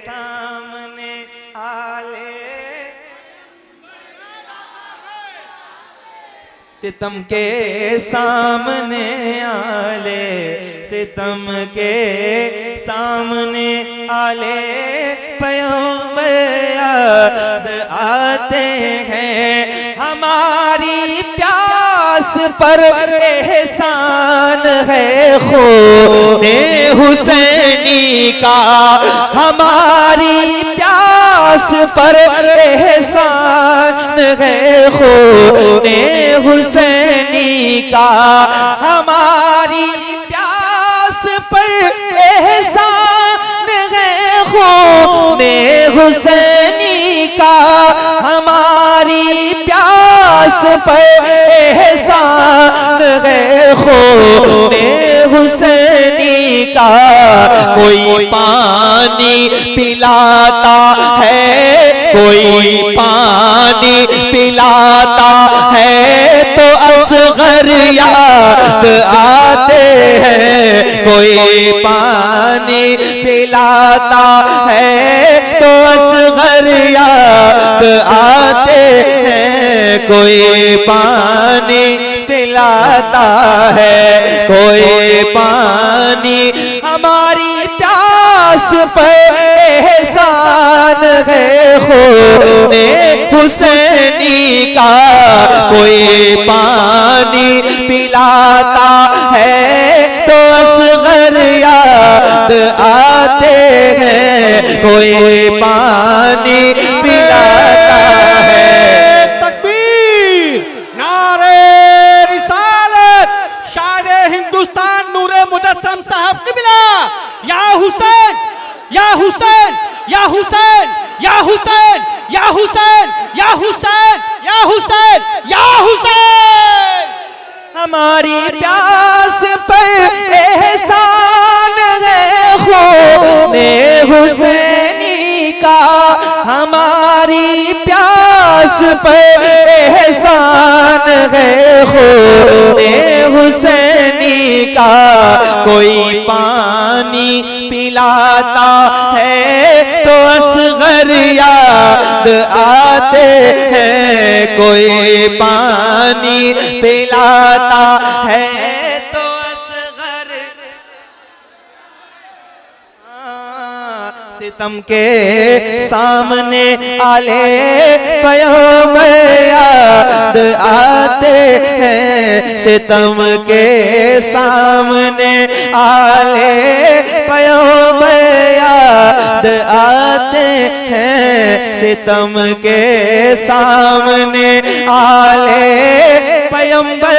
सामने आले, सितम के सामने आले, सितम के सामने आले पैगंबर याद आते हैं। हमारी प्यास पर एहसान है खूने हुसैनी का, हमारी प्यास पर एहसान है खूने हुसैनी का, हमारी प्यास पर एहसान है खूने हुसैनी का, हमारी प्यास पर एहसान है खूने हुसैनी का। कोई पानी पिलाता है, कोई पानी पिलाता है तो असगर याद आते हैं। कोई पानी पिलाता है तो असगर याद आते हैं। कोई पानी पिलाता है, कोई पानी, हमारी प्यास पर एहसान है खूने हुसैनी का। कोई पानी पिलाता है तो असगर याद आते हैं। कोई पानी पिलाता है। तकबीर, नारे रिसालत, शारे हिंदुस्तान नूरे मुजस्सम साहब किबला। या हुसैन, या हुसैन, या हुसैन, या हुसैन, या हुसैन, या हुसैन, या हुसैन, या हुसैन। हमारी प्यास पर एहसान है खूने हुसैनी का, हमारी प्यास पर एहसान है खूने हुसैनी का। कोई पानी पिलाता है तो असगर याद आते हैं। कोई पानी पिलाता है तो असगर, सितम के सामने आले पैगंबर याद आते हैं। सितम के सामने आले पैगंबर याद आते हैं। सितम के सामने आले पैगंबर।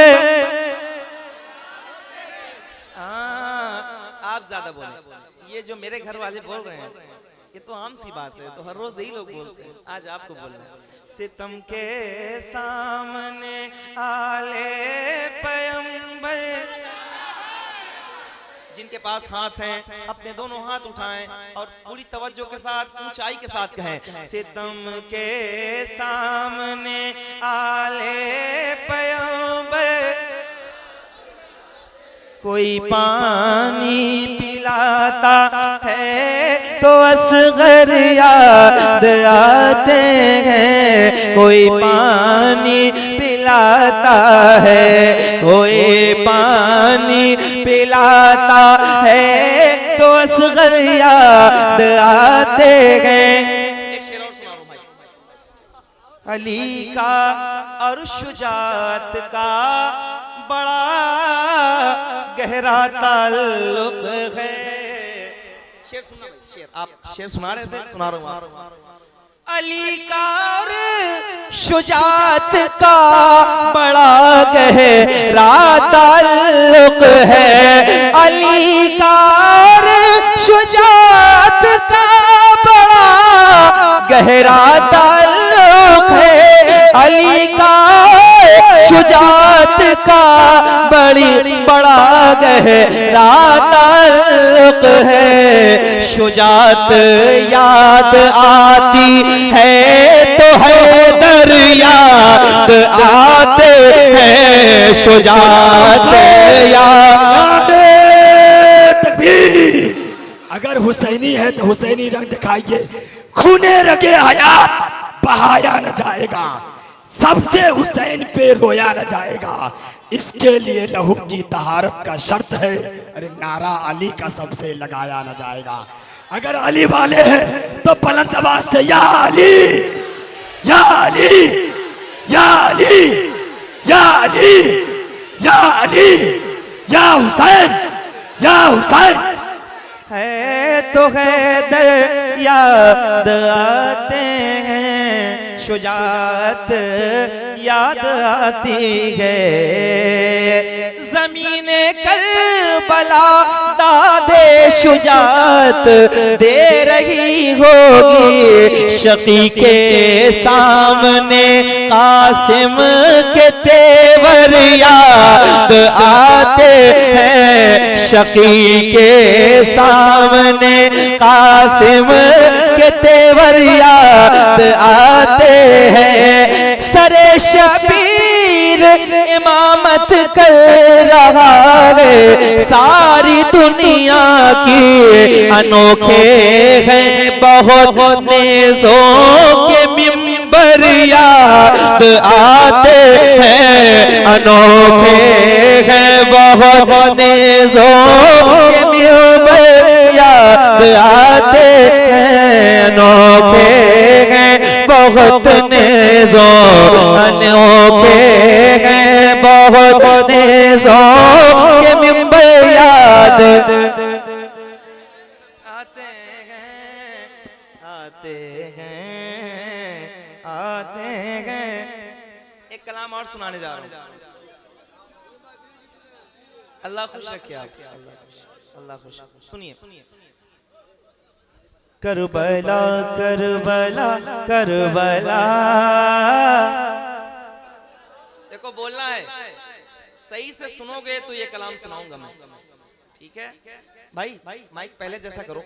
आप ज्यादा बोले, ये जो मेरे घर वाले बोल रहे हैं ये तो आम सी बात है, तो हर रोज यही लोग बोलते हैं, आज आपको बोलना है। सितम के सामने आले पैगंबर, जिनके पास हाथ हैं अपने दोनों हाथ उठाएं और पूरी तवज्जो के साथ ऊंचाई के साथ कहें। सितम के सामने आले पैगंबर, कोई पानी पिलाता है तो असगर याद आते हैं। कोई पानी पिलाता है, कोई पानी पिलाता है तो असगर याद आते हैं। एक शेर और सुना भाई। अली का और शुजात का बड़ा गहरा ताल्लुक है। शेर सुना भाई, शेर आप शेर सुना रहे थे, सुना रहा हूं। अली का और शुजात का बड़ा गहरा ताल्लुक है। अली का और शुजात का बड़ा गहरा ताल्लुक है। अली का शुजात का बड़ा गहरा ताल्लुक है। शुजात याद आती है तो हैदर याद आते हैं। शुजात याद, तकबीर, अगर हुसैनी है तो हुसैनी रंग दिखाइए, खूने रगे हयात बहाया न जाएगा, सबसे हुसैन पे रोया न जाएगा, इसके लिए लहू की तहारत का शर्त है, अरे नारा अली का सबसे लगाया न जाएगा। अगर अली वाले हैं तो बुलंद आवाज से या अली, या अली, या अली, या अली, या अली, या हुसैन, या हुसैन। है तो हैदर याद आते हैं, शुजात याद आती है, ज़मीने करबला दादे शुजात दे रही होगी, शकी के सामने कासिम के तेवर याद आते हैं, शकी के सामने कासिम के तेवर याद आते हैं, सरे शबीर इमामत कर रहा है, सारी दुनिया की अनोखे हैं बहुत नेज़ों के मिंबर याद आते हैं, अनोखे हैं बहुत नेज़ों के मिंबर याद आते हैं, अनोखे हैं बहुत नेज़ों, अनोखे हैं बहुत नेज़ों के मिंबर याद आते हैं, आते हैं, आते हैं। एक कलाम और सुनाने जा रहा हूँ। अल्लाह खुश रखे आप, अल्लाह खुश। सुनिए, करबला करबला करबला। देखो बोलना है, सही से सुनोगे तो ये कलाम सुनाऊंगा मैं, ठीक है भाई? माइक पहले जैसा करो,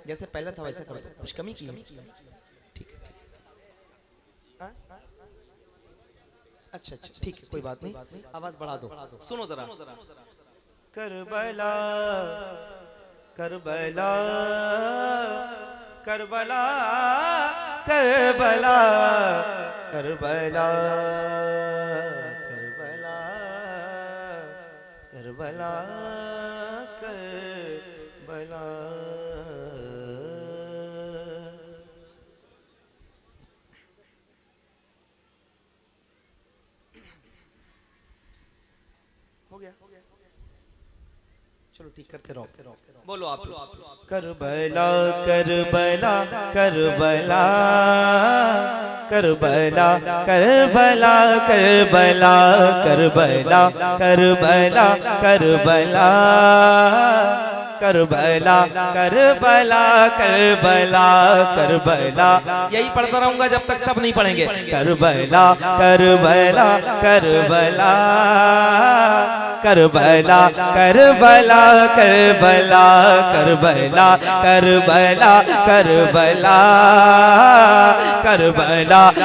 जैसे पहले था वैसे करो, कुछ कमी की है? ठीक है, अच्छा अच्छा ठीक है, कोई बात नहीं, आवाज बढ़ा दो, सुनो जरा। Karbala Karbala Karbala Karbala Karbala Karbala Karbala Karbala. हो गया, चलो ठीक करते रहो, बोलो आप। Karbala Karbala Karbala Karbala Karbala Karbala Karbala Karbala Karbala Karbala Karbala Karbala Karbala. यही पढ़ता रहूंगा जब तक सब नहीं पढ़ेंगे। Karbala Karbala Karbala Karbala Karbala Karbala Karbala Karbala Karbala Karbala Karbala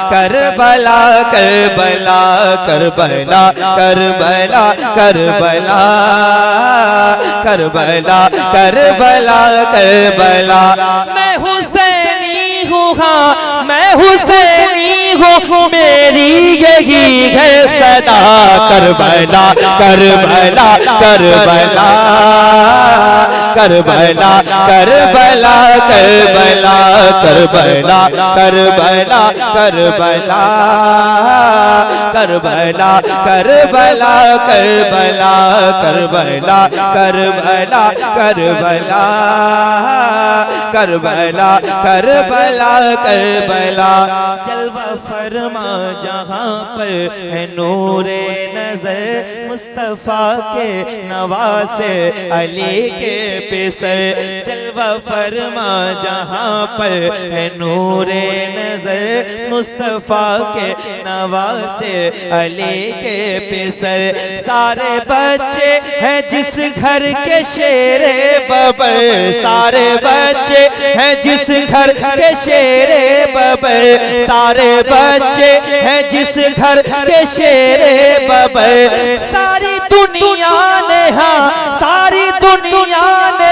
Karbala Karbala Karbala Karbala Karbala Karbala Karbala. मैं हुसैनी हूँ, हाँ मैं हुसैनी हूँ, मेरी यही है सदा। Karbala Karbala Karbala Karbala Karbala Karbala Karbala Karbala Karbala Karbala Karbala Karbala Karbala Karbala Karbala Karbala Karbala Karbala. जलवा फरमा जहाँ पर है नूरे नजर, मुस्तफा के नवासे अली के पेसर। जलवा फरमा जहाँ पर है नूरे नजर, मुस्तफा के नवासे अली के पेसर। सारे बच्चे हैं जिस घर के शेरे बबर, सारे बच्चे हैं जिस घर के शेरे बबर, सारे बच्चे हैं जिस घर के शेरे बबर। सारी दुनिया ने, हाँ सारी दुनिया ने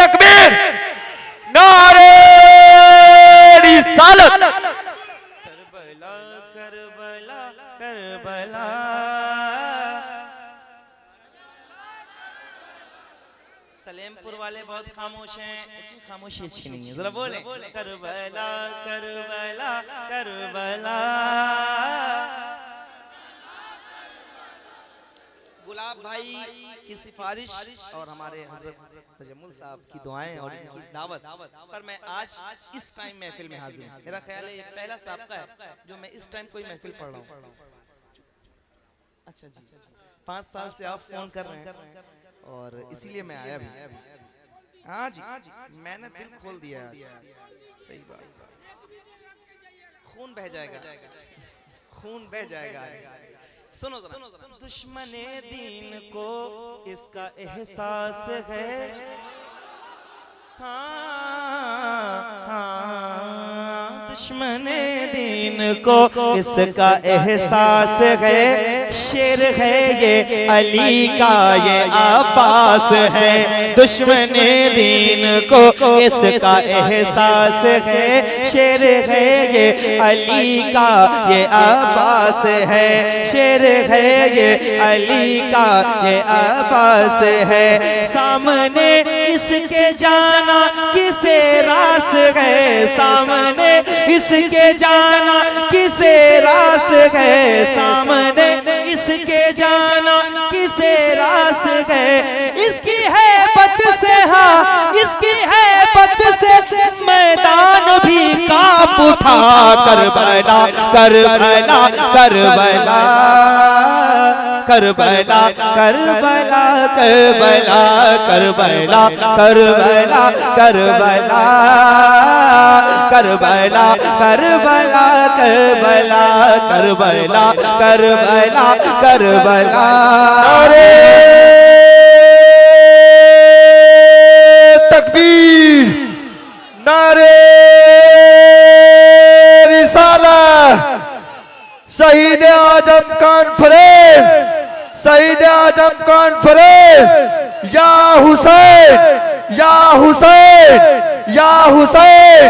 तकबीर, नारे रिसालत। Karbala Karbala Karbala. सलेमपुर वाले बहुत खामोश हैं, इतनी खामोशी अच्छी नहीं है, जरा बोले करबला करबला करबला। गुलाब भाई की सिफारिश और हमारे हजरत तजम्मुल साहब की दुआएं और इनकी दावत पर मैं आज इस टाइम महफिल में हाजिर हूं। मेरा ख्याल है ये पहला साबका है जो मैं इस टाइम कोई महफिल पढ़ रहा हूं। अच्छा जी, 5 साल से आप फोन कर रहे हैं और इसीलिए मैं आया भी। हाँ जी, मैंने दिल खोल दिया आज। सही बात, खून बह जाएगा, खून बह जाएगा। सुनो दुश्मने दीन को इसका एहसास है। हाँ, दुश्मने दीन को इसका एहसास है। शेर है ये अली का ये अब्बास है। दुश्मने दीन को इसका एहसास है। शेर है ये अली का ये अब्बास है। शेर है ये अली का ये अब्बास है। सामने इसके जाना किसे रास है। सामने इसके जाना किसे रास है। सामने इसके जाना किसे रास है। इसकी है पत से, हाँ इसकी है पत से मैदान भी कांप उठा। Karbala Karbala Karbala Karbala Karbala Karbala Karbala Karbala Karbala Karbala Karbala Karbala Karbala Karbala Karbala. नारे तकबीर, नारे रिसालत। शहीद आजम कॉन्फ्रेंस, शहीद आजम कॉन्फ्रेंस। या हुसैन, या हुसैन, या हुसैन।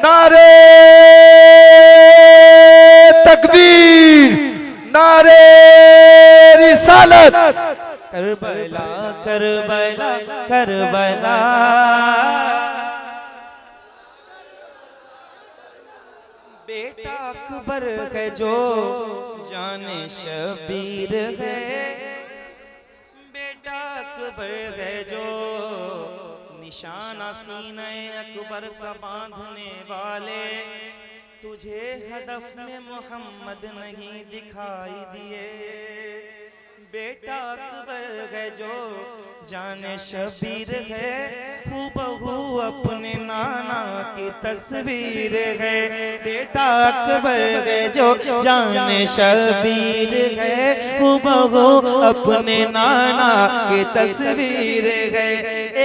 नारे तकबीर, नारे रिसालत। Karbala Karbala Karbala. बेटा अकबर है जो जाने शबीर है। बेटा अकबर है जो निशाना सीने अकबर का बांधने वाले। तुझे हदफ में मोहम्मद नहीं दिखाई दिए। बेटा अकबर है जो जाने शबीर है। हूबहू अपने नाना की तस्वीर है। बेटा अकबर है जो जाने शबीर है। हूबहू अपने नाना की तस्वीर है।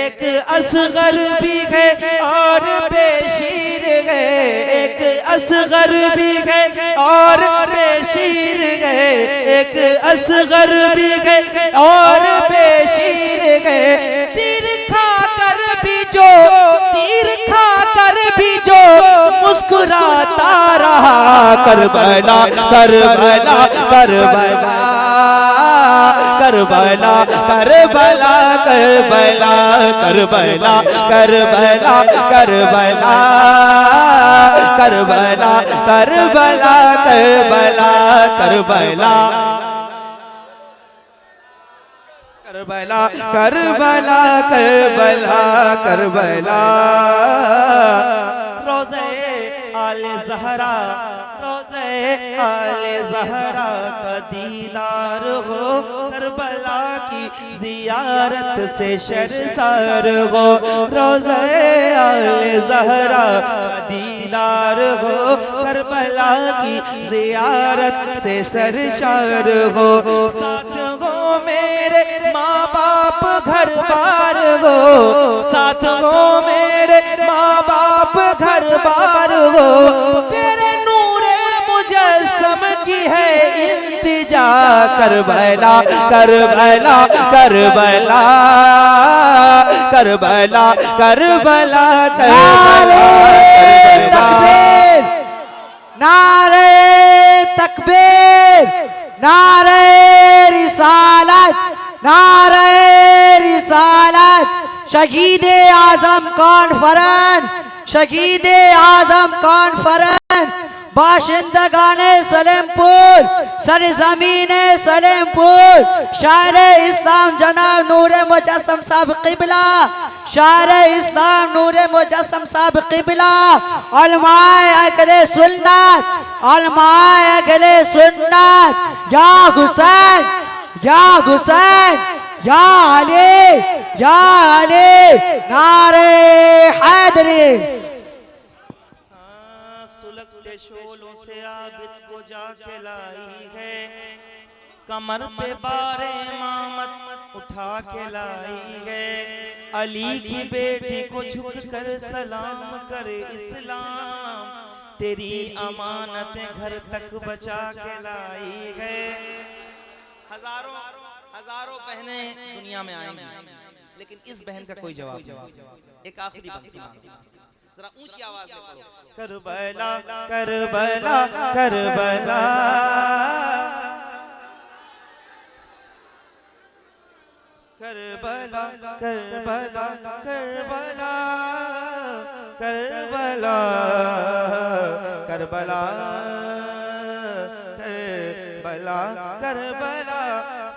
एक असगर भी है और बेशीर है। एक असगर भी है और बेशीर है। एक असगर भी है और बेशीर है। तीर खा कर भी जो, तीर खा कर भी जो मुस्कुराता रहा। Karbala Karbala Karbala Karbala Karbala Karbala Karbala Karbala Karbala Karbala Karbala Karbala Karbala Karbala Karbala Karbala Karbala. रोज़े आले ज़हरा, रोज़े आले ज़हरा का दीदार हो। करबला की ज़ियारत से शर्मसार हो। रोज़े आले ज़हरा का दीदार हो। करबला की ज़ियारत से सरशार हो। साथ हो मेरे माँ बाप घर बार हो। साथ हो मेरे माँ बाप घर बार हो। तेरे नूरे मुजस्सम की है इल्तिजा। करबला करबला करबला करबला करबला तकबीर, नारे तकबीर, नारे रिसालत, नारे रिसालत। शहीद आजम कॉन्फ्रेंस, शहीद आजम कॉन्फ्रेंस, बाशिंदगान सलेमपुर, सरजमीन सलेमपुर, शायर इस्लाम जनाब नूर मुजस्सम साहब क़िबला, शायर इस्लाम नूर मुजस्सम साहब क़िबला, उलमाए अहले सुन्नत, उलमाए अहले सुन्नत, या हुसैन, या हुसैन, या अली, या अली, नारे हैदरी। सुलगते शोलों से आबिद को जाके लाई है, कमर पे बारे इमामत उठा के लाई है। अली की बेटी को झुक कर सलाम करे इस्लाम, तेरी अमानतें घर तक बचा के लाई है। हजारों हजारों बहनें दुनिया में आएंगी, लेकिन इस बहन का कोई जवाब नहीं। एक आखिरी बात जरा ऊंची आवाज में पढ़ो। करबला करबला करबला करबला करबला करबला करबला करबला करबला करबला,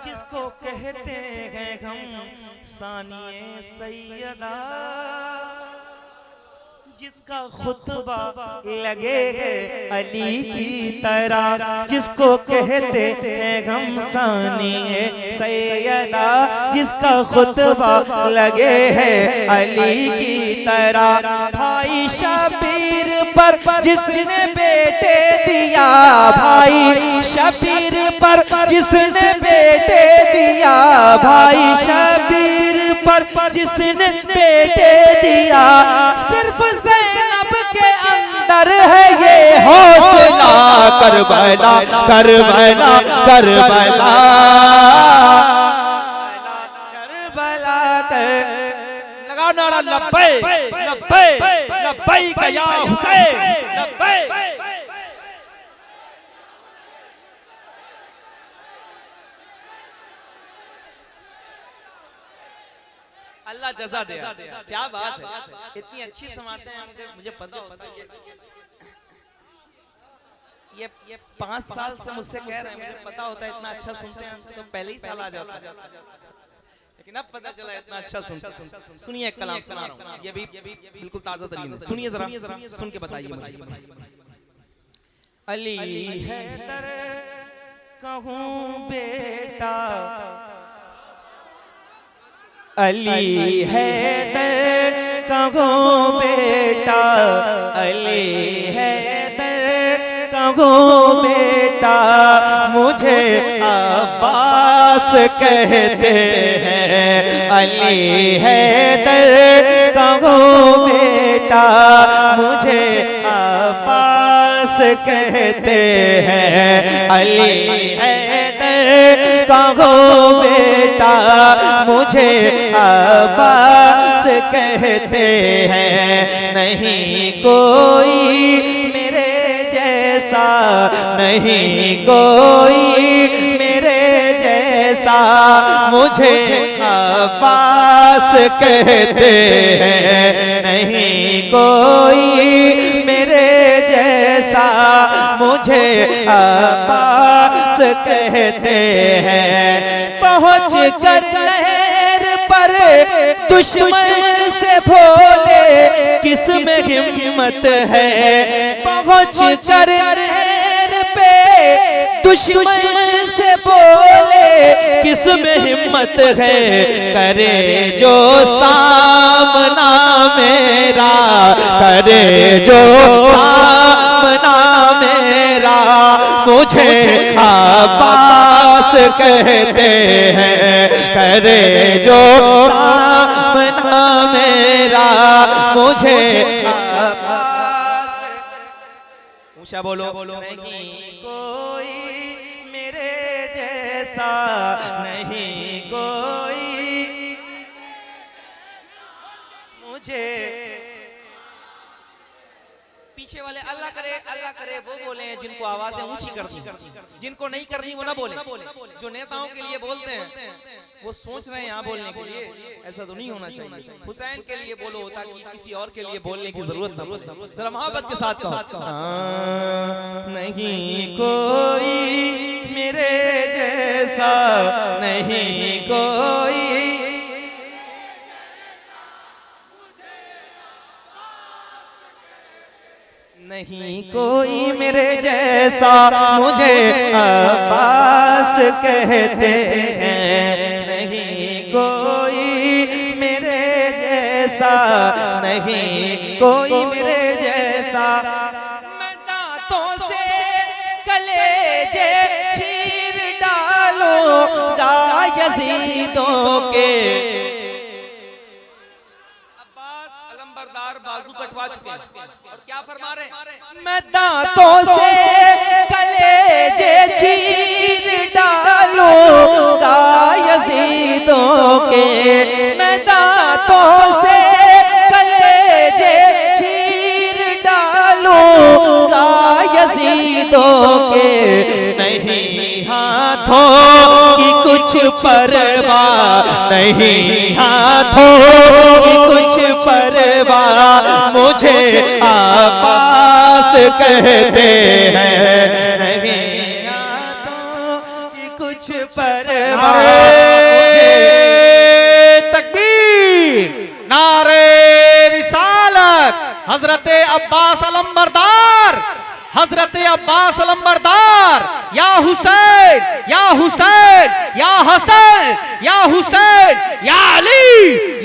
जिसको कहते हैं हम सानिए सैयदा, जिसका खुतबा लगे है अली की तरह, जिसको कहते हैं हम सानिए सैयदा, जिसका खुतबा लगे है अली की तरह। भाई शबीर पर जिसने बेटे दिया, भाई शबीर पर जिसने बेटे दिया, भाई शबीर पर जिसने बेटे दिया, सिर्फ ज़ैनब के अंदर है ये हौसला। करबला करबला करबला करबला लगा नारा लब्बैक लब्बैक लब्बैक या हुसैन लब्बैक। अल्लाह जज़ा दे। क्या बात है, इतनी अच्छी समातें हैं, मुझे पता होता है। ये 5 साल से मुझसे कह रहे हैं, मुझे पता होता है इतना अच्छा सुनते हैं तो पहले ही साल आ जाता, लेकिन अब पता चला इतना अच्छा सुनते हैं। सुनिए एक कलाम सुना रहा हूं, ये भी बिल्कुल ताजा तरीन है, सुनिए जरा, सुन के बताइए मुझे। अली हैदर कहूं बेटा, अली हैदर कहूं बेटा, अली हैदर कहूं बेटा, मुझे अब्बास कहते हैं। अली हैदर कहूं बेटा, मुझे अब्बास कहते हैं। अली हैदर कहूं बेटा, मुझे अब्बास कहते हैं। नहीं कोई मेरे जैसा, नहीं कोई मेरे जैसा, मुझे अब्बास कहते हैं। नहीं कोई मेरे जैसा, मुझे अब्बास कहते हैं। पहुँच कर नहर पर दुश्मन से भोले, किस में हिम्मत है। पहुँच कर नहर पे दुश्मन से बोले, किस में हिम्मत है। करे जो सामना मेरा, करे जो सामना मेरा, मुझे अब्बास कहते हैं। करे जो सामना मेरा, मुझे अब्बास। ऊंचा बोलो। नहीं कोई मेरे जैसा जैसा नहीं कोई मुझे। पीछे वाले अल्लाह करे वो बोले जिनको आवाजें ऊंची करनी, जिनको नहीं करनी वो ना बोले। जो नेताओं के लिए बोलते हैं वो सोच रहे हैं यहाँ बोलने के लिए, ऐसा तो नहीं होना चाहिए। हुसैन के लिए बोलो ताकि किसी और के लिए बोलने की जरूरत ना पड़े। जरा मोहब्बत के साथ कहो। नहीं कोई मेरे जैसा नहीं कोई, नहीं कोई मेरे जैसा मुझे अब्बास कहते हैं। नहीं कोई मेरे जैसा, नहीं कोई मेरे जैसा। मैं दांतों से कलेजे चीर डालूंगा यजीदों के। बाजू कटवा चुके हैं और क्या फरमा रहे? मैं दांतों से कलेजे चीर डालूंगा यजीदों के। मैं दांतों से कलेजे चीर डालूंगा यजीदों के। नहीं हाथों की कुछ परवाह, नहीं हाथों की कुछ परवाह, मुझे अब्बास कहते हैं। नहीं हाथों की कुछ परवाह मुझे। तकबीर, नारे रिसालत, हजरत अब्बास अलंबरदार, हजरत अब्बास अलंबरदार। या हुसैन, या हुसैन, या हसन, या हुसैन, या अली,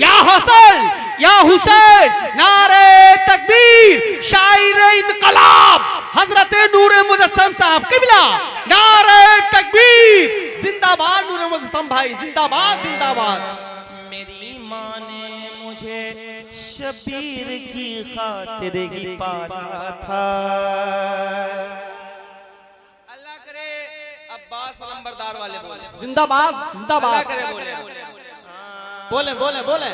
या हसन, या हुसैन। नारे तकबीर, शायर इनकलाब हजरत नूरे मुजस्सम साहब किबला। नारे तकबीर, जिंदाबाद नूरे मुजस्सम भाई, जिंदाबाद जिंदाबाद। मेरी माँ ने मुझे शबीर की खातिर ही पाला था। अल्लाह करे अब्बास अलंबरदार वाले बोले जिंदाबाद जिंदाबाद। अल्लाह करे बोले बोले बोले बोले।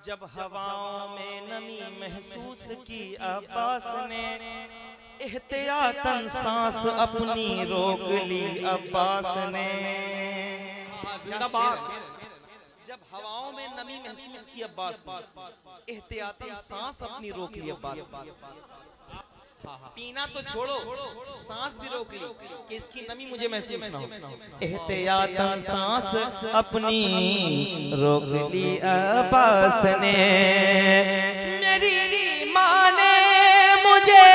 जब हवाओं में नमी महसूस की अब्बास ने, एहतियातन सांस अपनी रोक ली अब्बास ने। जिंदाबाद। जब हवाओं में नमी महसूस की अब्बास ने, एहतियातन सांस अपनी रोक ली अब्बास ने। पीना तो छोड़ो, सांस भी रोक ली कि इसकी नमी मुझे महसूस ना हो। एहतियातन सांस अपनी रोक ली अब्बास ने। मेरी माँ ने मुझे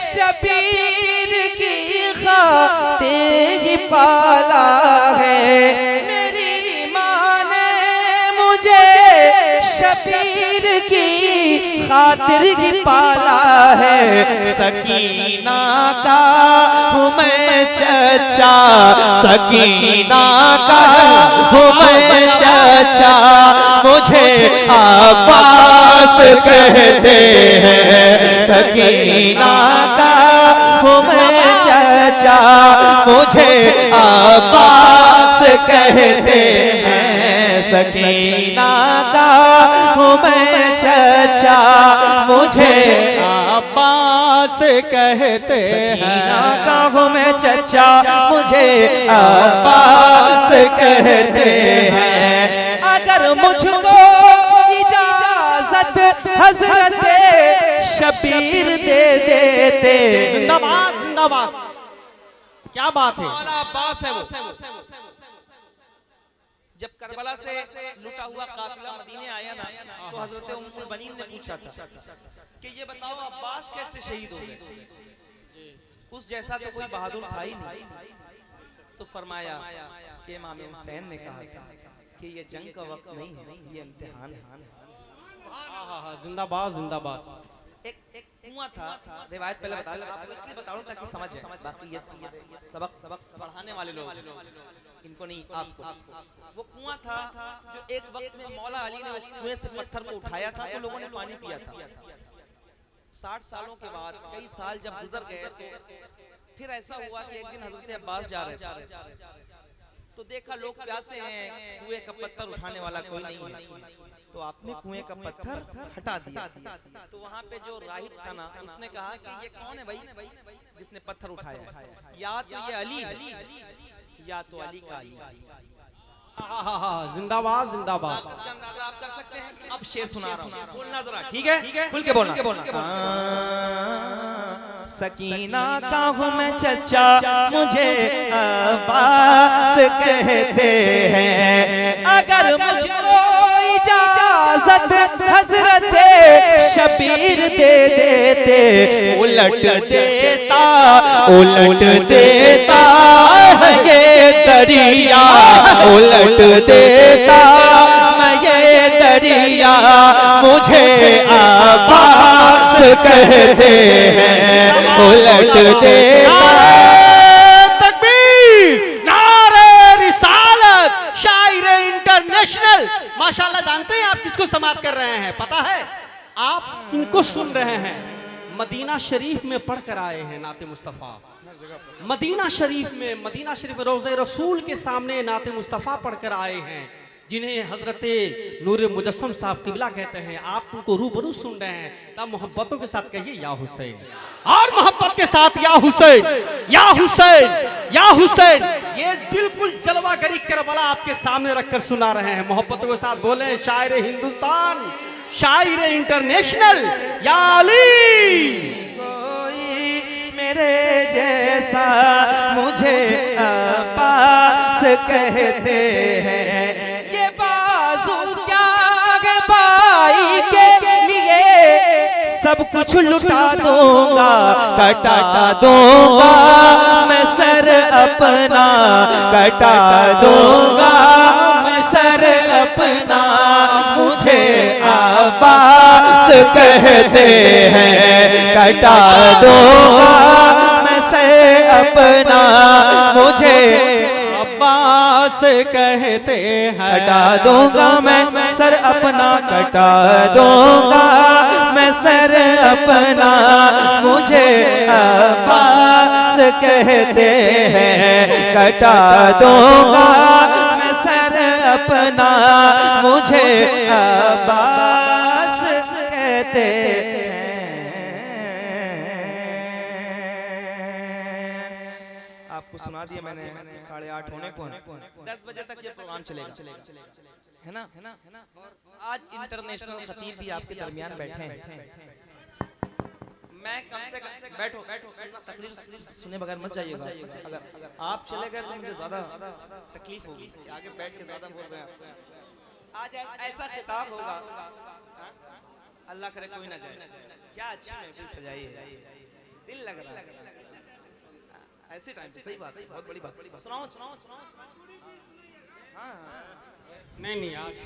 शबीर की खातिर ही पाला है। मेरी माँ ने मुझे शबीर की खातिर ही पाला है। सकीना का हूँ मैं चचा, सकीना का हूँ मैं चचा, मुझे अब्बास कहते हैं। सकीना का हूँ मैं चचा, मुझे अब्बास कहते हैं। सकीना का हूँ मैं चचा, मुझे अब्बास कहते हैं। सकीना का हूँ मैं चचा, मुझे अब्बास कहते हैं। अगर मुझको इजाजत हजरत शबीर दे देते। जिंदाबाद जिंदाबाद। क्या बात है। मौला अब्बास है वो। जब करबला से लुटा हुआ काफिला मदीने आया ना, तो हजरत उम्मुल बनीन ने पूछा था कि ये बताओ अब्बास कैसे शहीद हो गए। उस जैसा तो कोई बहादुर था ही नहीं। तो फरमाया कि इमाम हुसैन ने कहा था कि ये जंग का वक्त नहीं है, ये इम्तिहान है। जिंदाबाद जिंदाबाद। एक कुआं था, रिवायत पहले बता आपको इसलिए बता रहा हूं ताकि समझ जाए। बाकी ये सबक पढ़ाने वाले लोग, इनको नहीं आपको। वो कुआं था जो एक वक्त में मौला अली ने उस कुएं से पत्थर को उठाया था तो लोगों ने पानी पिया था। 60 सालों के बाद कई साल जब गुजर गए तो फिर ऐसा हुआ कि एक दिन हजरत अब्बास जा रहे थे, तो देखा लोग प्यासे हैं, कुएं का पत्थर उठाने वाला कोई नहीं है, तो आपने कुएं का पत्थर हटा दिया। तो वहां पे जो राहिब था ना, उसने कहा कि ये कौन है भाई जिसने पत्थर उठाया? या तो ये अली है, या तो अली का अली। जिंदाबाद जिंदाबाद। ताकत का अंदाजा आप कर सकते हैं। अब शेर सुना रहा हूं, बोलना जरा, ठीक है? खुल के बोलना। सकीना का हूँ मैं चचा, मुझे अब्बास कहते हैं। अगर मुझको इजाजत हजरत शबीर दे देते, उलट देता ये दरिया, उलट देता मैं ये दरिया, मुझे अब्बास कहते हैं, उलट देता। तकबीर, नारे रिसालत, शायर इंटरनेशनल। माशाल्लाह, जानते हैं आप किसको समाप्त कर रहे हैं? पता है? आप इनको सुन रहे हैं, मदीना शरीफ में पढ़कर आए हैं नाते मुस्तफ़ा। मदीना शरीफ में रोज़े रसूल के सामने नाते मुस्तफ़ा पढ़कर आए हैं, जिन्हें हजरत नूर मुजस्सम साहब किबला कहते हैं। आप उनको रूबरू सुन रहे हैं। तब मोहब्बतों के साथ कहिए या हुसैन, और मोहब्बत के साथ या हुसैन, या हुसैन, या हुसैन। ये बिल्कुल जलवागरी करबला आपके सामने रखकर सुना रहे हैं। मोहब्बतों के साथ बोले शायर हिंदुस्तान, शायर इंटरनेशनल, या अली। मेरे जैसा मुझे अब्बास कहते हैं। ये बाजू क्या है भाई के लिए, सब कुछ लुटा दूंगा, कटा दूंगा मैं सर अपना, कटा दूंगा मैं सर अपना, मुझे अब्बास कहते हैं। कटा दूंगा मैं सर अपना, मुझे अब्बास कहते हैं। कटा दूंगा मैं सर अपना, कटा दूंगा मैं सर अपना, मुझे अब्बास कहते हैं। कटा दूंगा मैं सर अपना, मुझे अब्बास कहते हैं। आपको सुना दिया मैंने, 8:30 होने को है, 10 बजे तक ये प्रोग्राम चलेगा, है ना? आज इंटरनेशनल खतीब भी आपके दरमियान बैठे हैं। मैं कम से कम बैठो, तकलीफ सुने बगैर मत जाइएगा। अगर आप चले गए तो मुझे ज्यादा तकलीफ होगी, आगे बैठ के ज्यादा बोल रहे हैं। आज ऐसा खिताब होगा, अल्लाह करे कोई ना जाए। क्या अच्छी महफिल सजाई है, दिल लग रहा है ऐसे टाइम पे। सही बात है, बहुत बड़ी बात। सुनाओ। हाँ नहीं आज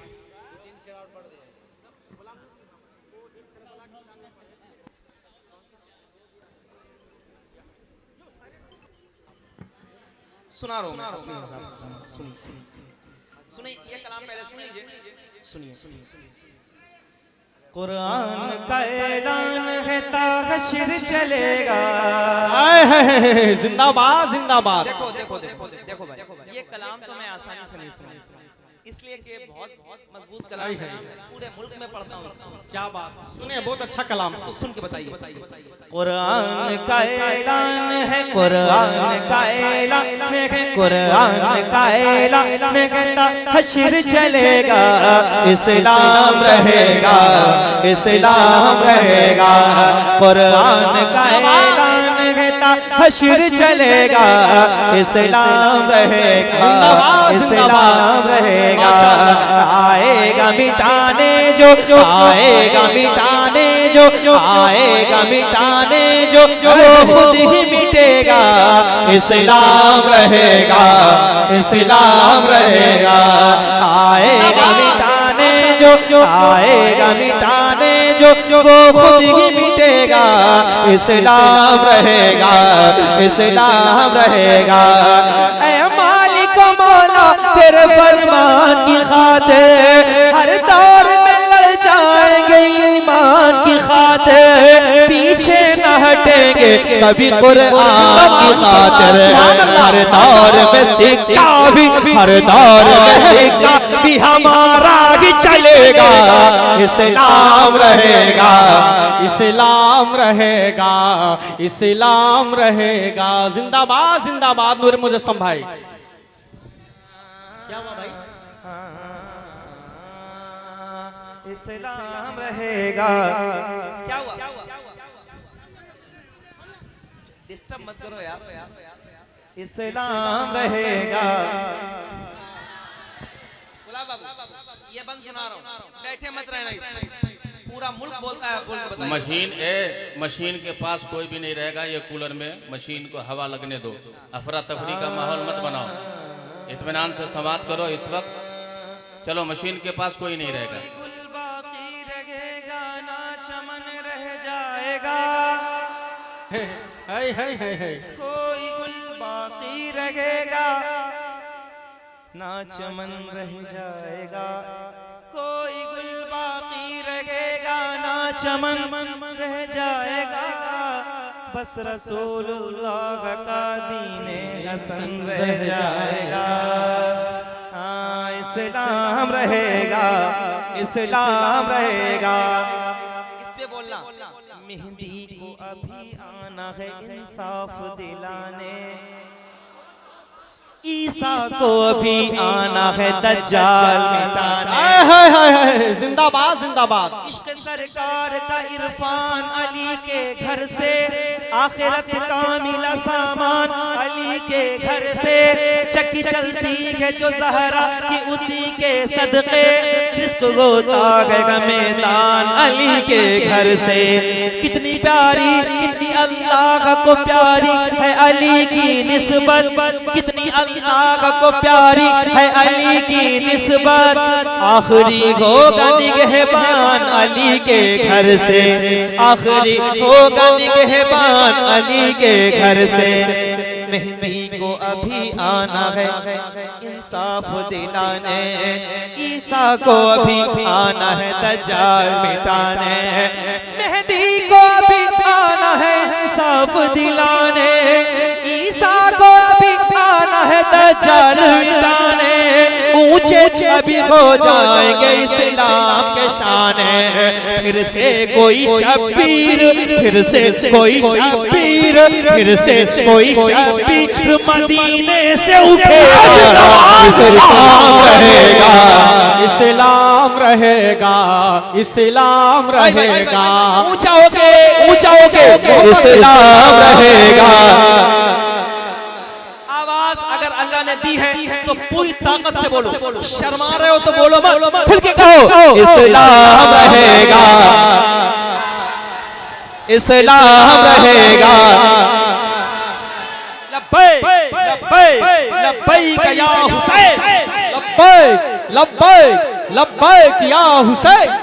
सुना रहा हूं मैं अपने हिसाब से। सुनिए ये कलाम पहले सुन लीजिए, सुनिए। कुरान का ऐलान है ताहशर चलेगा। जिंदाबाद जिंदाबाद। देखो भाई, ये कलाम तो मैं आसानी से नहीं सुना, इसलिए कि बहुत मजबूत कलाम है, पूरे मुल्क में पढ़ता हूँ इसको। क्या बात, सुने, बहुत अच्छा कलाम। इसको सुन के बताइए। कुरान का ऐलान है, कुरान का ऐलान है, कुरान का ऐलान कहता हश्र चलेगा, इस्लाम रहेगा, इस्लाम रहेगा। कुरान का ऐलान कहता हश्र चलेगा, इस्लाम रहेगा, इस्लाम रहेगा। आएगा मिटाने जो, आएगा मिटाने जो, आएगा मिटाने जो, वो खुद ही मिटेगा। इस्लाम रहेगा, इस्लाम रहेगा। आएगा मिटाने जो, आएगा मिटाने जो, वो खुद ही मिटेगा। इस्लाम रहेगा, इस्लाम रहेगा। ऐ मालिक मौला तेरे फरमान की खातिर हर दौर में लड़ जाएंगे ईमान की खातिर। पीछे न हट हटेंगे कभी कुरान की खातिर। हर दौर में सिक्का भी, हर दौर में सिक्का भी हमारा ही चलेगा। इस्लाम रहेगा, इस्लाम रहेगा, इस्लाम रहेगा। जिंदाबाद जिंदाबाद नूर मुजस्सम भाई। क्या हुआ भाई? इस्लाम रहेगा। क्या हुआ? डिस्टर्ब मत करो यार। इस्लाम रहेगा। ये बंद सुना रहा हूँ, बैठे मत रहना इसमें। पूरा मुल्क बोलता है, बोल के बताइए। मशीन के पास कोई भी नहीं रहेगा। ये कूलर में मशीन को हवा लगने दो। अफरा तफरी का माहौल मत बनाओ। इत्मीनान से समात करो इस वक्त। चलो, मशीन के पास कोई नहीं रहेगा। गुल बाकी रहेगा ना चमन रह जाएगा। है कोई गुल बाकी रहेगा ना चमन रह जाएगा। कोई गुल बाकी रहेगा ना चमन रह जाएगा। बस रसूलुल्लाह का दीने हसन रह जाएगा। हाँ, इस्लाम रहेगा, इस्लाम रहेगा। इस पे बोलना, मेहंदी को अभी आना है इंसाफ दिलाने। ईसा को अभी आना है दज्जाल मिटाने। जिंदाबाद जिंदाबाद। इश्क सरकार का इरफान अली के घर से, आखिरत का मिला सामान अली के घर से। चक्की चलती है जो ज़हरा की उसी के सदके। रिस्क होता है मैदान अली के घर से। कितनी प्यारी, कितनी अल्लाह को प्यारी है अली की निस्बत। कितनी अल्लाह को प्यारी है अली की निस्बत। आखिरी होगा निगहबान अली के घर से। आखिरी होगा निगहबान अली के घर से। मेहंदी को अभी आना है इंसाफ दिलाने। ईसा को अभी आना है दज्जाल मिटाने। मेहंदी को अभी आना है इंसाफ दिलाने। ईसा को अभी आना है दज्जाल मिटाने। ऊंचे अभी हो जाएंगे इस्लाम के शाने। फिर से कोई शब्बीर, फिर से कोई शब्बीर, फिर से कोई शब्बीर मदीने से उठेगा। इस्लाम रहेगा, इस्लाम रहेगा, इस्लाम रहेगा। ऊंचा होके, ऊंचा होके इस्लाम रहेगा। आवाज अगर अल्लाह ने दी है तो पूरी ताकत से बोलो। शर्मा रहे हो तो बोलो मत, खुल के कहो इस्लाम रहेगा, इस्लाम रहेगा। लब्बैक लब्बैक लब्बैक या हुसैन। लब्बैक लब्बैक लब्बैक या हुसैन।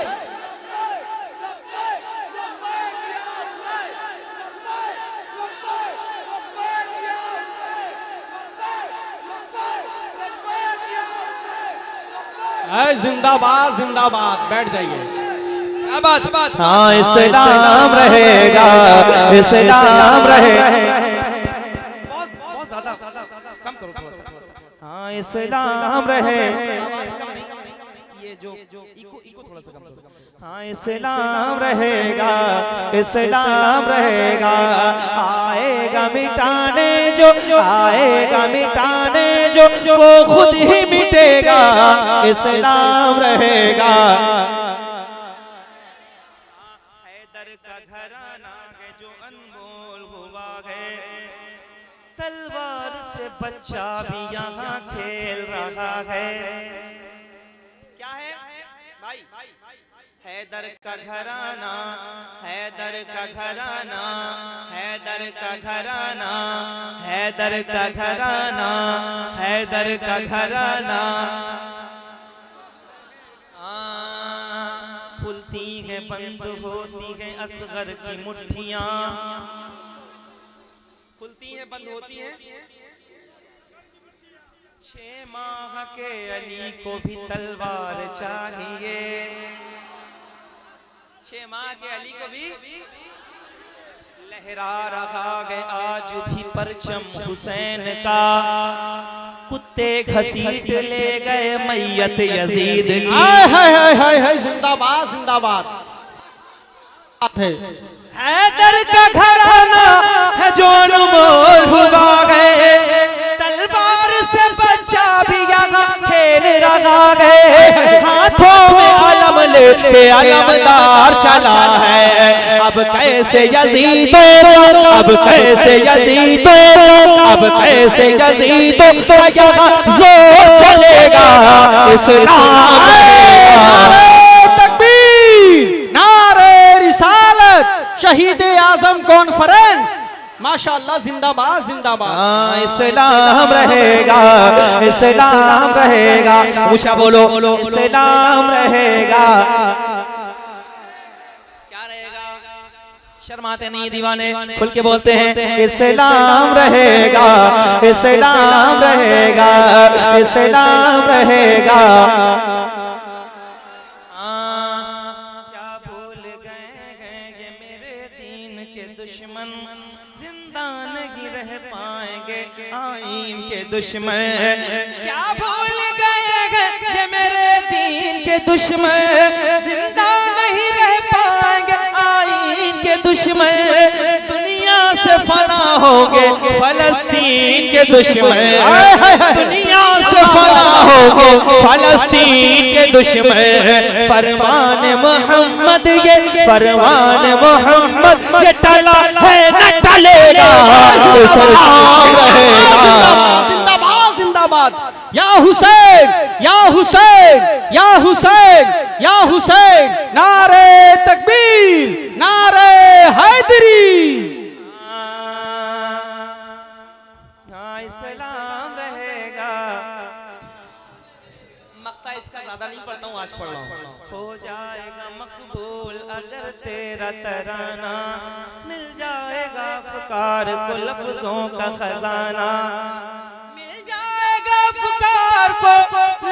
जिंदाबाद जिंदाबाद। बैठ जाइए। क्या बात। हाँ, इस्लाम रहेगा, इस्लाम रहेगा। बहुत ज्यादा कम करो थोड़ा सा। हाँ, इस्लाम रहेगा। ये जो इको थोड़ा सा कम करो। हाँ, इस्लाम रहेगा, इस्लाम रहेगा। आएगा मिटाने जो, आएगा मिटाने जो, वो खुद ही मिटेगा। इस्लाम रहेगा। हैदर का घराना है जो अनमोल हुआ है। तलवार से बच्चा भी यहाँ खेल रहा है। क्या है भाई? हैदर का घराना, हैदर का घराना, हैदर का घराना, हैदर का घराना, हैदर का घराना। खुलती है बंद होती है असगर की मुट्ठियां। खुलती है बंद होती है। 6 माह के अली को भी तलवार चाहिए। 6 माह के अली को भी लहरा रहा है आज भी परचम हुसैन का, कुत्ते घसीट ले गए मैयत यजीद की। हाय जिंदाबाद जिंदाबाद। हैदर का घराना है जो अनमोल हुआ है, तलवार से बच्चा भी यहाँ खेल रहा है, हाथों में अलम लेके अलमदार चला है। अब कैसे यजीदो, अब कैसे यजीदो, अब कैसे यजीदो यहाँ जोर चलेगा, इस्लाम तकबीर, नारे रिसालत, शहीद आजम कॉन्फ्रेंस, माशाअल्लाह जिंदाबाद जिंदाबाद। इस्लाम रहेगा, इस्लाम रहेगा, ऊंचा बोलो इस्लाम रहेगा। क्या रहेगा? शर्माते नहीं दीवाने, खुल के बोलते हैं इस्लाम रहेगा, इस्लाम रहेगा, इस्लाम रहेगा। क्या भूल गए ये मेरे दीन के दुश्मन, जिंदा नहीं रह पाएंगे आईन के दुश्मन। क्या भूल गए ये मेरे दीन के दुश्मन, जिंदा नहीं रह पाएंगे आईन के दुश्मन। दुनिया से फना होंगे फलस्तीन के दुश्मन, दुनिया से फना होंगे फलस्तीन के दुश्मन। फरमान मोहम्मद ये फरमान मोहम्मद ये टला है न टलेगा, इस्लाम रहेगा। जिंदाबाद जिंदाबाद। या हुसैन या हुसैन या हुसैन या हुसैन, नारे तकबीर, नारे हैदरी। इस्लाम रहेगा। मक्ता इसका ज्यादा नहीं पढ़ता हूँ, आज पढ़ रहा हूँ। हो जाएगा मकबूल अगर तेरा तराना, मिल जाएगा फुकार को लफ्जों का खजाना, मिल जाएगा फुकार को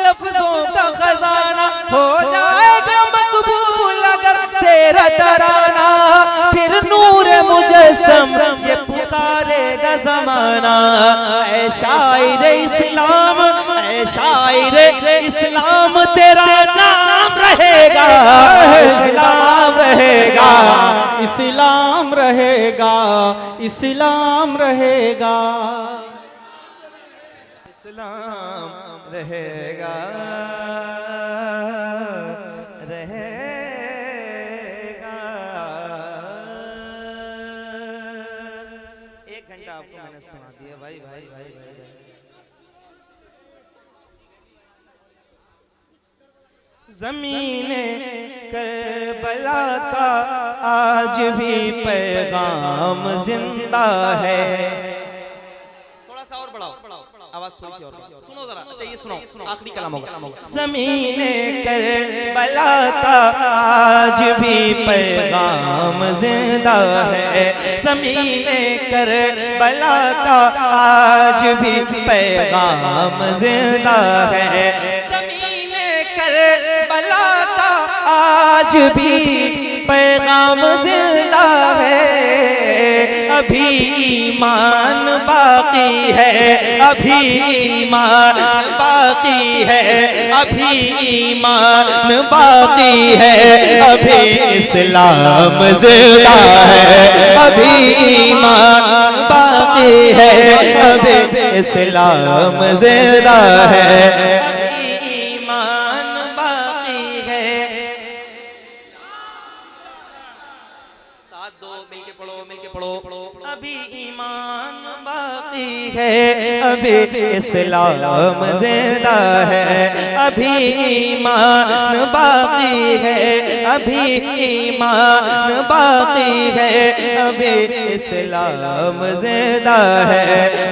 लफ्जों का खजाना। हो जाएगा मकबूल अगर तेरा तराना, फिर नूर मुजस्सम ये पुकारेगा जमाना। ऐ शायर इस्लाम, ऐ शायर इस्लाम तेरा नाम रहेगा, इस्लाम रहेगा, इस्लाम रहेगा, इस्लाम रहेगा। इस्लाम रहेगा, रहेगा। एक घंटा आपको मैंने सुना दिया भाई भाई भाई भाई, भाई। ज़मीने करबला का आज भी पैगाम जिंदा है। थोड़ा सा और बढ़ाओ, आवाज थोड़ी सी और बढ़ाओ। सुनो जरा, अच्छा ये सुनो, आखिरी कलाम होगा। ज़मीने करबला का आज भी पैगाम जिंदा है, ज़मीने करबला का आज भी पैगाम जिंदा है, करबला का आज भी पैगाम जिंदा है। अभी ईमान बाकी है, अभी ईमान बाकी है, अभी ईमान बाकी है, अभी इस्लाम जिंदा है, अभी ईमान बाकी है, अभी इस्लाम जिंदा है। अभी ईमान बाकी है, अभी इस्लाम जिंदा है, अभी ईमान बाकी है, अभी ईमान बाकी है, अभी इस्लाम जिंदा है,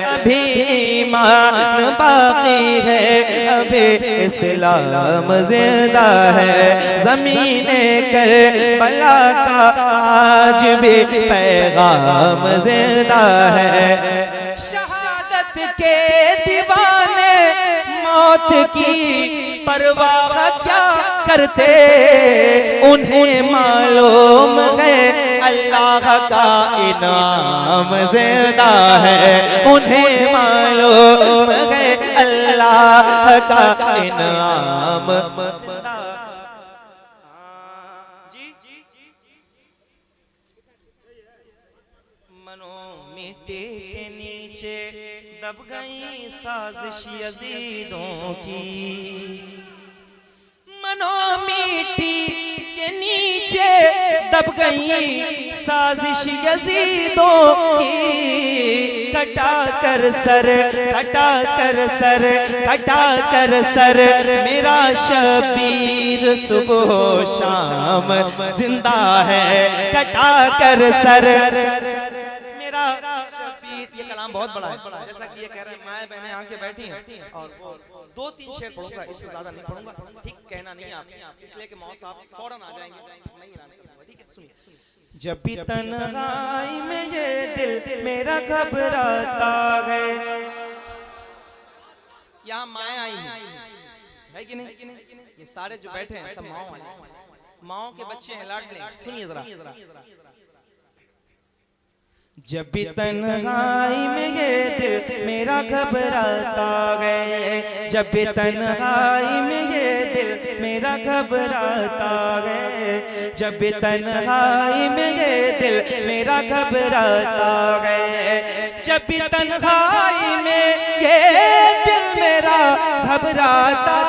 अभी ईमान बाकी है, अभी इस्लाम जिंदा है। ज़मीने करबला का आज भी पैगाम जिंदा है। शहादत के दीवाने मौत की परवाह क्या करते, उन्हें मालूम है अल्लाह का इनाम जिंदा है, उन्हें मालूम है अल्लाह का इनाम जिंदा। जी मनो मिट्टी के नीचे दब गई साजिश यजीदों की, मनो मिट्टी के नीचे दब गई साजिश यजीदों की, कटा कर सर कटा कर सर कटा कर सर मेरा शबीर सुबह शाम जिंदा है, कटा कर सर मेरा शबीर। ये कलाम बहुत बड़ा है, जैसा कि ये कह रहे हैं माए बहनें आके बैठी हैं, और 2-3 शेर पढ़ूंगा, इससे ज्यादा नहीं पढ़ूंगा, ठीक कहना नहीं है आप, इसलिए कि मौत साहब फौरन आ जाएंगे, नहीं लाने का, ठीक है सुनिए। जब भी तन्हाई में ये दिल मेरा घबराता है, यहाँ माएँ आई हैं, है कि नहीं? ये सारे जो बैठे हैं सब माओ वाले, माओ के बच्चे हैं, लाडले। सुनिए जरा। जब भी तन्हाई में ये दिल मेरा घबराता है, जब भी तन्हाई में ये दिल मेरा घबराता है, जब भी तन्हाई में ये दिल मेरा घबराता है, जब भी तन्हाई में ये दिल मेरा घबराता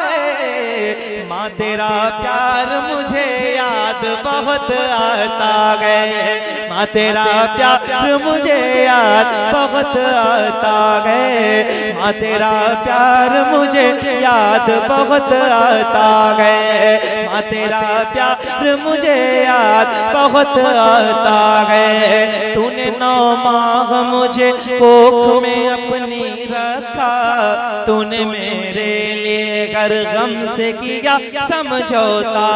है, माँ तेरा प्यार मुझे याद बहुत आता है, माँ तेरा प्यार मुझे याद बहुत आता है, माँ तेरा प्यार मुझे याद बहुत आता है, माँ तेरा प्यार मुझे याद बहुत आता है। तूने 9 माह मुझे कोख में अपनी रखा, तूने मेरे लिए हर गम से किया समझौता,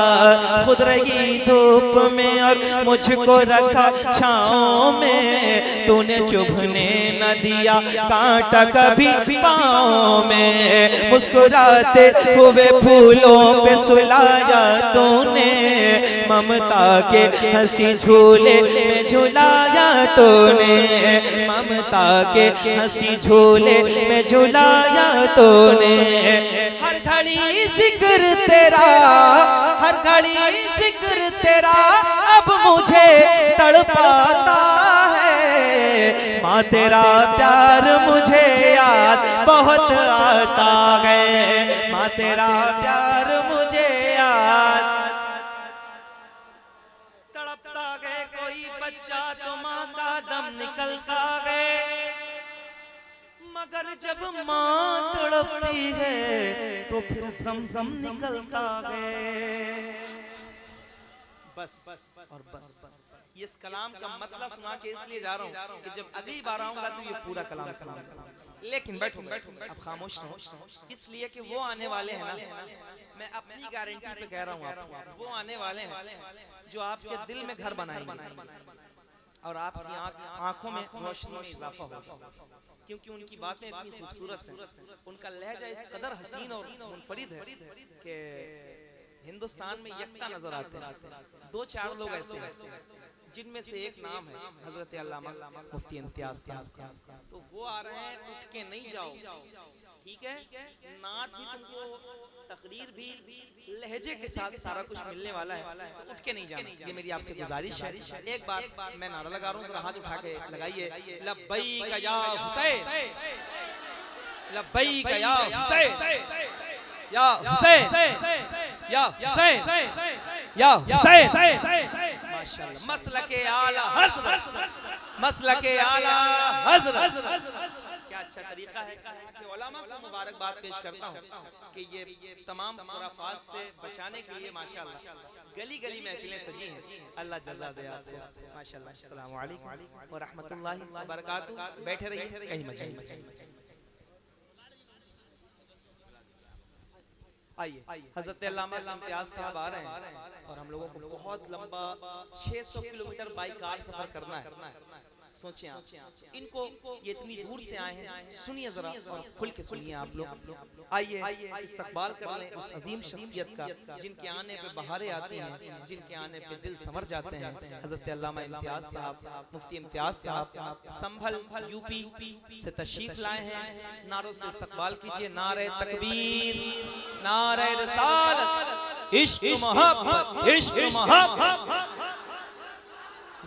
खुद रही धूप में और मुझको रखा छाँव में, तूने चुभने न दिया कांटा कभी पाँव में, मुस्कुराते हुए फूलों पे सुलाया तूने, ममता के हंसी झूले में झुलाया तूने, ममता के हंसी झूले में झुलाया तूने। हर घड़ी जिक्र तेरा, हर घड़ी जिक्र तेरा अब मुझे तड़पाता है, माँ तेरा प्यार मुझे याद बहुत आता है, माँ तेरा प्यार मुझे याद। तड़पता है कोई बच्चा तो माँ का दम निकलता है, मगर जब माँ तड़पती है तो फिर समसम निकलता है। बस और बस। ये इस कलाम का मतलब सुना के इसलिए जा रहा हूँ कि जब अगली बार आऊंगा तो ये पूरा कलाम सुनाऊंगा, लेकिन बैठो अब खामोश रहो, इसलिए कि वो आने वाले हैं ना, मैं अपनी गारंटी पे कह रहा हूँ आपको, वो आने वाले हैं जो आपके दिल में घर बनाएंगे और आपकी आंखों में रोशनी में इजाफा होगा, क्योंकि उनकी बातें इतनी खूबसूरत हैं, उनका लहजा इस कदर हसीन और मुनफरिद है कि हिंदुस्तान में यकता नजर आते हैं। 2-4 लोग ऐसे हैं जिनमें से एक नाम है हजरत अल्लामा मुफ्ती इम्तियाज साहब, तो वो आ रहे हैं, उठ के नहीं जाओ, ठीक है? नात भी तुमको, तकरीर भी लहजे के साथ सारा कुछ मिलने वाला है, तो उठ के नहीं जाना, ये मेरी आपसे गुजारिश है। एक बार मैं नारा लगा रहा हूँ, जरा हाथ उठा के लगाइए, लब्बैक या हुसैन, लब्बैक या हुसैन, या हुसैन, या हुसैन, या हुसैन। माशाअल्लाह, मसलके आला हज़रत, मसलके आला हज़रत। क्या अच्छा तरीका है कि उलमा को मुबारकबाद पेश करता हूँ कि ये तमाम खुराफात से बचाने के लिए माशाअल्लाह गली गली महफिलें सजी हैं। अल्लाह जज़ा दे आपको माशाअल्लाह। अस्सलामु अलैकुम व रहमतुल्लाहि व बरकातहू। बैठे रहिए, कहीं मत जाइए। आइए, हज़रत अल्लामा इम्तियाज साहब आ रहे हैं और हम लोगों को बहुत लंबा 600 किलोमीटर बाई कार सफर करना है। सोचिए आप, इनको ये इतनी दूर से आए हैं, सुनिए जरा और खुल के सुनिए आप लोग। आइए इस्तकबाल कर लें उस अजीम शख्सियत का जिनके आने पे बहारें आती हैं, जिनके आने पे दिल संवर जाते हैं। हजरत अल्लामा इम्तियाज साहब, मुफ्ती इम्तियाज साहब संभल यूपी से तशरीफ लाए हैं। नारों से इस्तकबाल कीजिए, नारे तकबीर, नारे रिसालत, इश्क मोहब्बत, इश्क मोहब्बत।